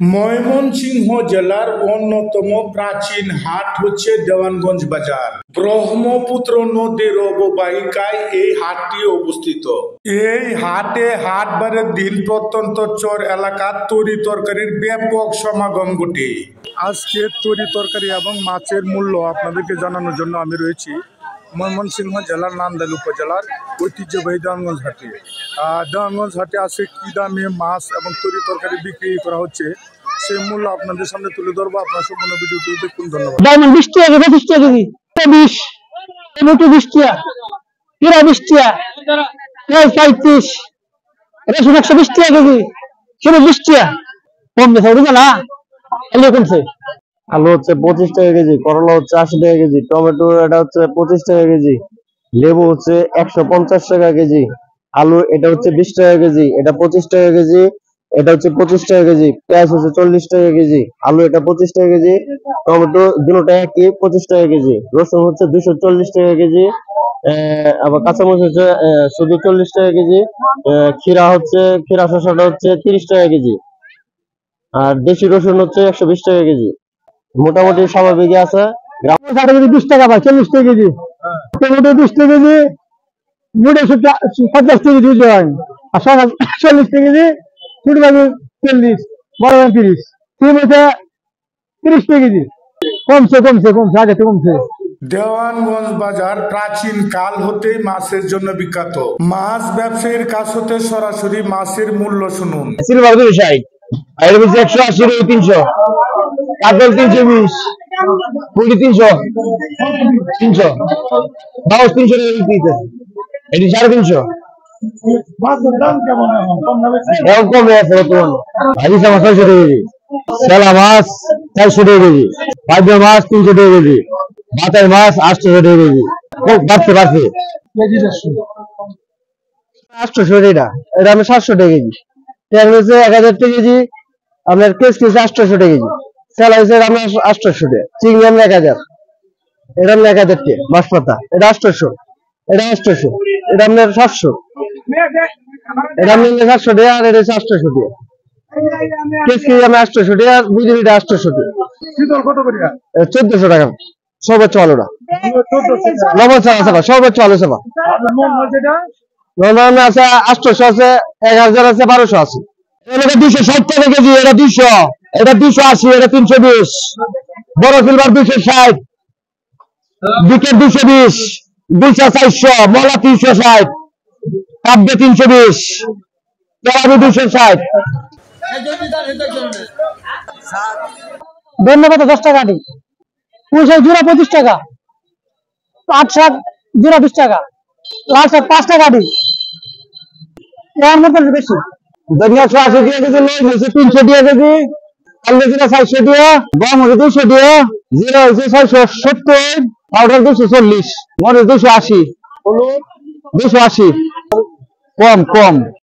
ময়মনসিংহ জেলার অন্যতম প্রাচীন হাট হচ্ছে দেওয়ানগঞ্জ বাজার। ব্রহ্মপুত্র নদীর অববাহিকায় এই হাটটি অবস্থিত। এই হাটে হাটবারের দিন প্রত্যন্ত চর এলাকার তরি তরকারির ব্যাপক সমাগম ঘটে। আজকে তরি তরকারি এবং মাছের মূল্য আপনাদেরকে জানানোর জন্য আমি রয়েছি ময়মনসিংহ জেলার নান্দাইল উপজেলার ঐতিহ্যবাহী দেওয়ানগঞ্জ হাটে। দেওয়ানগঞ্জ হাটে আছে কি দামে মাছ এবং তরি তরকারি বিক্রি করা হচ্ছে সেই মূল্য আপনাদের সামনে তুলে ধরবো। আপনার সম্পূর্ণ ভিডিওটি দেখুন। ধন্যবাদ। 20 টাকা 25 টাকা কেজি, 20 টমেটো 20 টাকা, পেঁয়াজ 20 টাকা, পেঁয়াজ 35, রসুন 120 টাকা কেজি, সবুজ 20 টাকা। কম বেশি হবে না, এলে কমছে। আলু হচ্ছে 25 টাকা কেজি, করলা হচ্ছে 80 টাকা কেজি, টমেটো এটা হচ্ছে 25 টাকা কেজি, লেবু হচ্ছে 150 টাকা কেজি, আলু এটা হচ্ছে 20 টাকা কেজি, এটা 25 টাকা কেজি, এটা হচ্ছে 25 টাকা কেজি, পেঁয়াজ হচ্ছে 40 টাকা কেজি, আলু এটা 25 টাকা কেজি, টমেটো দুটোটা একই 25 টাকা কেজি, রসুন হচ্ছে 240 টাকা কেজি, আবার কাঁচামরিচ হচ্ছে শুধু 40 টাকা কেজি, ক্ষীরা শসাটা হচ্ছে 30 টাকা কেজি, আর দেশি রসুন হচ্ছে 120 টাকা কেজি। মোটামুটি স্বাভাবিক আছে। 20 টাকা ভাই, 40 টাকা কেজি, টমেটো 20 টাকা কেজি, মুড়ে 50 টাকা কেজি হয়, আর 40 টাকা কেজি, ছোট বাবু 40, বড় বাবু 30, সিম হচ্ছে 30 টাকা কেজি। কমছে আগে তো কমছে। দেওয়ানগঞ্জ বাজার প্রাচীন কাল হতেই মাছের জন্য বিখ্যাত। মাছ ব্যবসায়ীর কাছ হতে সরাসরি মাছের মূল্য শুনুন। সিলভার 260, আর 180, 300, কাতল 320, পুঁটি 300, বাউস 300 টাকা বিক্রি, এটি 350। এখন কমে আছে বর্তমানে। ভাজি মাছ 600 টাকা কেজি, সেলা মাছ 400 টাকা কেজি, পাবদা মাছ 300 টাকা কেজি, বাতাই মাছ 800 টাকা কেজি। বাড়ছে 800 টাকা, এটা আমি 700 টাকা কেজি। ট্যাং হচ্ছে 1000 টাকা কেজি, আপনার কেস 800 টাকা কেজি, সেলা হচ্ছে আপনার 800 টাকা, চিংড়ি আমরা 1000, এটা আমরা 1000 টাকা, মাছ পাতা এটা 800, এটা 800, এটা আপনার 700, এটা আপনার 700 টাকা, আর এটা 800 টাকা। কেস কেজি আমরা 800 টাকা, বুঝলি এটা 800 টাকা। 1400 টাকা সর্বোচ্চ আলুটা, লবণ ছাড়া সর্বোচ্চ আলু ছাড়া। নর্মাল আছে 800 আছে, 1000 আছে, 1200 আছে। এটা 260 টাকা কেজি, এটা 200, এটা 280, এটা 320, বড় সিলভার 260, বিকেট 220, গুলশা 400, মলা 360, কাব্য 320, তেলাবি 260। ধন্যবাদ। 10 টাকা আটি, পুঁইশাক জোড়া 25 টাকা, পাট শাক জোড়া 20 টাকা, লাল শাক 5 টাকা আটি। এর মধ্যে বেশি ধনিয়া 180 টাকা কেজি, হচ্ছে 300 টাকা কেজি, আলু 400 টাকা, গম হচ্ছে 200 টাকা, জিরা হচ্ছে 670, পাউডার 240, মরিচ 280, হলুদ 280। কম